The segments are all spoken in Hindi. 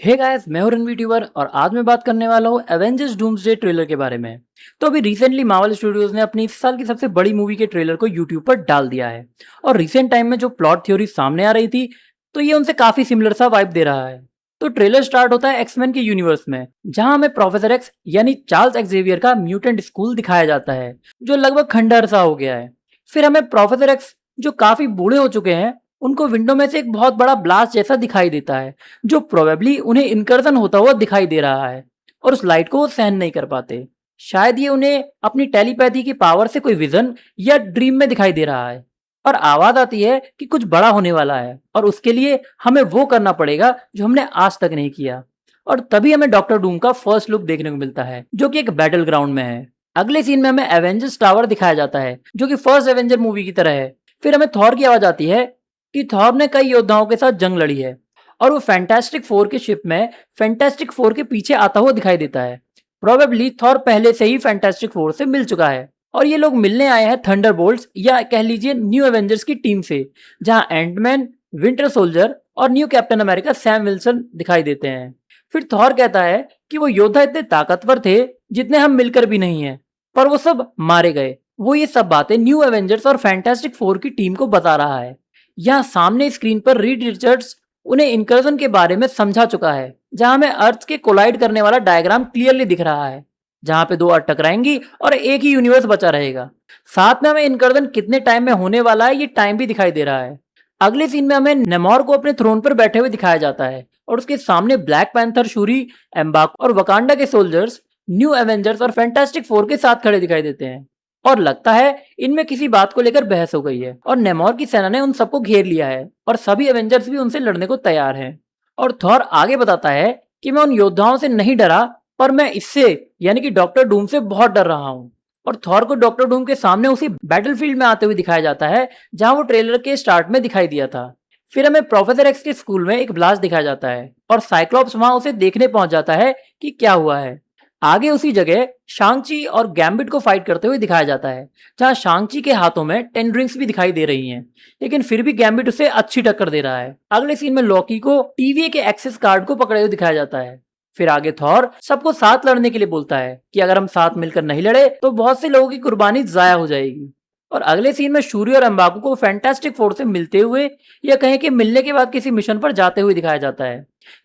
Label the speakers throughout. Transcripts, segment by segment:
Speaker 1: हे गाइस, मैं हूं रणवीर ट्यूबर और आज मैं बात करने वाला हूं एवेंजर्स डूम्सडे ट्रेलर के बारे में। तो अभी रिसेंटली मार्वल स्टूडियोज ने अपनी इस साल की सबसे बड़ी मूवी के ट्रेलर को यूट्यूब पर डाल दिया है। और रिसेंट टाइम में जो प्लॉट थ्योरी सामने आ रही थी, तो ये उनसे काफी सिमिलर सा वाइब दे रहा है। तो ट्रेलर स्टार्ट होता है एक्समैन के यूनिवर्स में, जहां हमें प्रोफेसर एक्स यानी चार्ल्स एक्जेवियर का म्यूटेंट स्कूल दिखाया जाता है, जो लगभग खंडहर सा हो गया है। फिर हमें प्रोफेसर एक्स, जो काफी बूढ़े हो चुके हैं, उनको विंडो में से एक बहुत बड़ा ब्लास्ट जैसा दिखाई देता है, जो प्रोबेबली उन्हें इनकर्जन होता हुआ दिखाई दे रहा है। और उस लाइट को वो सहन नहीं कर पाते। शायद ये उन्हें अपनी टेलीपैथी की पावर से कोई विजन या ड्रीम में दिखाई दे रहा है। और आवाज आती है कि कुछ बड़ा होने वाला है और उसके लिए हमें वो करना पड़ेगा जो हमने आज तक नहीं किया। और तभी हमें डॉक्टर डूम का फर्स्ट लुक देखने को मिलता है, जो कि एक बैटल ग्राउंड में है। अगले सीन में हमें एवेंजर्स टावर दिखाया जाता है, जो कि फर्स्ट एवेंजर मूवी की तरह है। फिर हमें थॉर की आवाज आती है कि थॉर ने कई योद्धाओं के साथ जंग लड़ी है और वो फैंटास्टिक फोर के शिप में फैंटास्टिक फोर के पीछे आता हुआ दिखाई देता है। प्रोबेबली थॉर पहले से ही फैंटास्टिक फोर से मिल चुका है और ये लोग मिलने आए हैं थंडरबोल्ट्स या कह लीजिए न्यू एवेंजर्स की टीम से, जहां एंटमैन, विंटर सोल्जर और new captain America Sam Wilson दिखाई देते हैं। फिर थॉर कहता है कि वो योद्धा इतने ताकतवर थे जितने हम मिलकर भी नहीं है, पर वो सब मारे गए। वो ये सब बातें न्यू एवेंजर्स और फैंटास्टिक फोर की टीम को बता रहा है। यहाँ सामने स्क्रीन पर रीड रिचर्ड्स उन्हें इनकर्जन के बारे में समझा चुका है, जहां हमें अर्थ के कोलाइड करने वाला डायग्राम क्लियरली दिख रहा है, जहां पे दो अर्थ टकराएंगी और एक ही यूनिवर्स बचा रहेगा। साथ में हमें इनकर्जन कितने टाइम में होने वाला है ये टाइम भी दिखाई दे रहा है। अगले सीन में हमें नेमोर को अपने थ्रोन पर बैठे हुए दिखाया जाता है और उसके सामने ब्लैक पैंथर, शूरी, एम्बाक और वकांडा के सोल्जर्स न्यू एवेंजर्स और फैंटास्टिक फोर के साथ खड़े दिखाई देते हैं। और लगता है इनमें किसी बात को लेकर बहस हो गई है और नेमोर की सेना ने उन सबको घेर लिया है और सभी एवेंजर्स भी उनसे लड़ने को तैयार हैं। और थॉर आगे बताता है कि मैं उन योद्धाओं से नहीं डरा, पर मैं इससे यानी कि डॉक्टर डूम से बहुत डर रहा हूँ। और थॉर को डॉक्टर डूम के सामने उसी बैटलफील्ड में आते हुए दिखाया जाता है जहां वो ट्रेलर के स्टार्ट में दिखाई दिया था। फिर हमें प्रोफेसर एक्स के स्कूल में एक ब्लास्ट दिखाया जाता है और साइक्लॉप्स वहां उसे देखने पहुंच जाता है कि क्या हुआ है। आगे उसी जगह शांग-ची और गैम्बिट को फाइट करते हुए दिखाया जाता है, जहां शांग-ची के हाथों में 10 ड्रिंक्स भी दिखाई दे रही हैं, लेकिन फिर भी गैम्बिट उसे अच्छी टक्कर दे रहा है। अगले सीन में लॉकी को टीवीए के एक्सेस कार्ड को पकड़े हुए दिखाया जाता है। फिर आगे थॉर सबको साथ लड़ने के लिए बोलता है कि अगर हम साथ मिलकर नहीं लड़े तो बहुत से लोगों की कुर्बानी जाया हो जाएगी। और अगले सीन में शूरी और अम्बाकू को फैंटास्टिक फोर से मिलते हुए या कहें कि मिलने के बाद किसी मिशन पर जाते हुए दिखाया जाता है।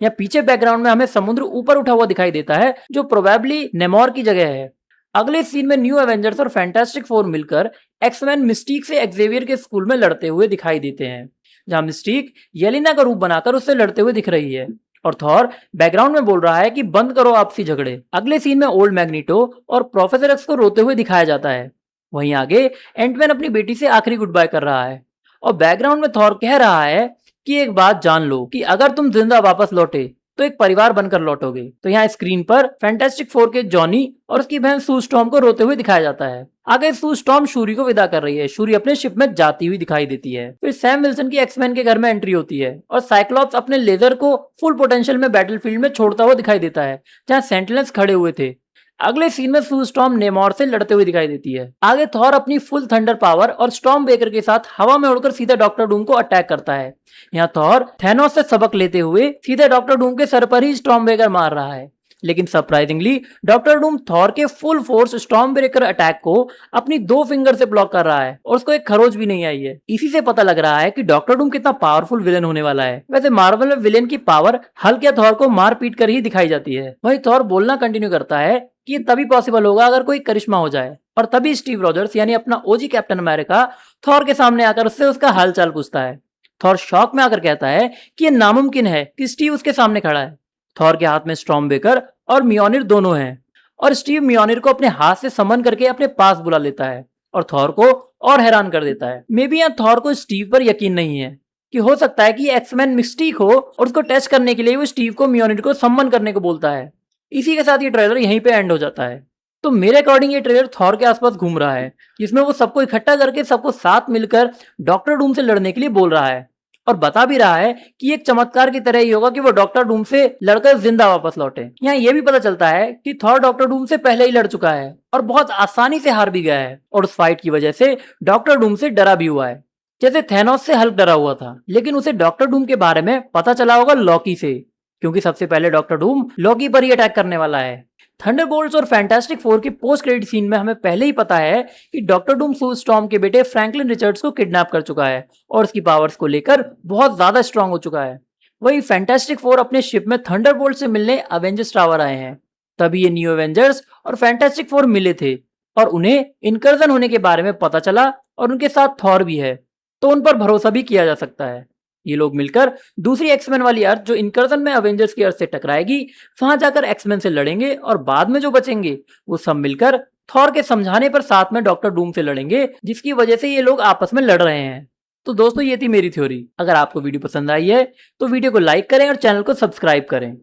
Speaker 1: यहाँ पीछे बैकग्राउंड में हमें समुद्र ऊपर उठा हुआ दिखाई देता है, जो प्रोबेबली नेमोर की जगह है। अगले सीन में न्यू एवेंजर्स और फैंटास्टिक फोर मिलकर एक्समैन मिस्टीक से एक्जेवियर के स्कूल में लड़ते हुए दिखाई देते हैं, जहां मिस्टीक येलिना का रूप बनाकर उससे लड़ते हुए दिख रही है और थॉर बैकग्राउंड में बोल रहा है कि बंद करो आपसी झगड़े। अगले सीन में ओल्ड मैग्नीटो और प्रोफेसर एक्स को रोते हुए दिखाया जाता है। वहीं आगे एंटमैन अपनी बेटी से आखिरी गुड बाय कर रहा है और बैकग्राउंड में थॉर कह रहा है कि एक बात जान लो कि अगर तुम जिंदा वापस लौटे तो एक परिवार बनकर लौटोगे। तो यहाँ स्क्रीन पर फैंटास्टिक फोर के जॉनी और उसकी बहन सू स्टॉर्म को रोते हुए दिखाया जाता है। आगे सू स्टॉर्म शूरी को विदा कर रही है, शूरी अपने शिप में जाती हुई दिखाई देती है। फिर सैम विल्सन की एक्समैन के घर में एंट्री होती है और साइक्लॉप्स अपने लेजर को फुल पोटेंशियल में बैटलफील्ड में छोड़ता हुआ दिखाई देता है, जहाँ सेंटिनल्स खड़े हुए थे। अगले सीन में सू स्टॉर्म नेमोर से लड़ते हुए दिखाई देती है। आगे थॉर अपनी फुल थंडर पावर और स्टॉर्म ब्रेकर के साथ हवा में उड़कर सीधे डॉक्टर डूम को अटैक करता है। यहाँ थॉर थैनोस से सबक लेते हुए सीधे डॉक्टर डूम के सर पर ही स्टॉर्म ब्रेकर मार रहा है, लेकिन सरप्राइजिंगली डॉक्टर डूम थॉर के full force storm breaker attack को अपनी 2 फिंगर से ब्लॉक कर रहा है और उसको एक खरोच भी नहीं आई है। इसी से पता लग रहा है कि डॉक्टर डूम कितना पावरफुल विलेन होने वाला है। वैसे मार्वल में विलेन की पावर हल्क या थॉर को मार पीट कर ही दिखाई जाती है। वही थॉर बोलना कंटिन्यू करता है कि ये तभी पॉसिबल होगा अगर कोई करिश्मा हो जाए। और तभी स्टीव रॉजर्स यानी अपना ओजी कैप्टन अमेरिका थॉर के सामने आकर उससे उसका हालचाल पूछता है। थॉर शॉक में आकर कहता है कि ये नामुमकिन है कि स्टीव उसके सामने खड़ा है। थॉर के हाथ में स्टॉर्म ब्रेकर और मियोनिर दोनों हैं और स्टीव मियोनिर को अपने हाथ से समन करके अपने पास बुला लेता है और थॉर को और हैरान कर देता है। मे बी यहाँ थॉर को स्टीव पर यकीन नहीं है कि हो सकता है कि एक्समैन मिस्टीक हो और उसको टेस्ट करने के लिए वो स्टीव को मियोनिर को सम्मन करने को बोलता है। इसी के साथ ये ट्रेलर यहीं पे एंड हो जाता है। तो मेरे अकॉर्डिंग ये ट्रेलर थॉर के आसपास घूम रहा है, जिसमें वो सबको इकट्ठा करके सबको साथ मिलकर डॉक्टर डूम से लड़ने के लिए बोल रहा है और बता भी रहा है कि एक चमत्कार की तरह ही होगा कि वो डॉक्टर डूम से लड़कर जिंदा वापस लौटे। यहाँ ये भी पता चलता है कि थॉर डॉक्टर डूम से पहले ही लड़ चुका है और बहुत आसानी से हार भी गया है और उस फाइट की वजह से डॉक्टर डूम से डरा भी हुआ है, जैसे थैनोस से हल्क डरा हुआ था। लेकिन उसे डॉक्टर डूम के बारे में पता चला होगा लॉकी से, क्योंकि सबसे पहले डॉक्टर डूम लॉकी पर ही अटैक करने वाला है। थंडरबोल्ट्स और फैंटास्टिक फोर के पोस्ट क्रेडिट सीन में हमें पहले ही पता है कि डॉक्टर डूम सू स्टॉर्म के बेटे फ्रैंकलिन रिचर्ड्स को किडनैप कर चुका है और उसकी पावर्स को लेकर बहुत ज्यादा स्ट्रांग हो चुका है। वही फैंटास्टिक फोर अपने शिप में थंडरबोल्ट से मिलने अवेंजर्स टावर आए हैं। तभी ये न्यू एवेंजर्स और फैंटास्टिक फोर मिले थे और उन्हें इनकर्जन होने के बारे में पता चला और उनके साथ थॉर भी है, तो उन पर भरोसा भी किया जा सकता है। ये लोग मिलकर दूसरी एक्समैन वाली अर्थ जो इनकर्जन में अवेंजर्स की अर्थ से टकराएगी, वहां जाकर एक्समैन से लड़ेंगे और बाद में जो बचेंगे वो सब मिलकर थॉर के समझाने पर साथ में डॉक्टर डूम से लड़ेंगे, जिसकी वजह से ये लोग आपस में लड़ रहे हैं। तो दोस्तों ये थी मेरी थ्योरी। अगर आपको वीडियो पसंद आई है तो वीडियो को लाइक करें और चैनल को सब्सक्राइब करें।